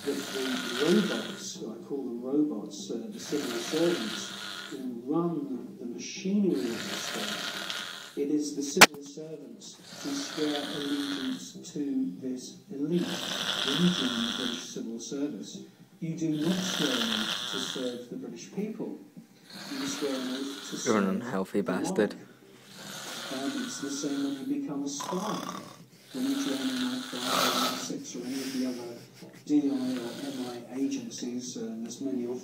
that the robots, who I call them robots, the civil servants, who run the machinery of the state, it is the civil servants who swear allegiance to this elite. When you join the British civil service, you do not swear an oath to serve the British people. You swear an oath to serve You're an unhealthy bastard. It's the same when you become a spy. When you join MI5 or MI6 or any of the other DI or MI agencies, and there's many of them.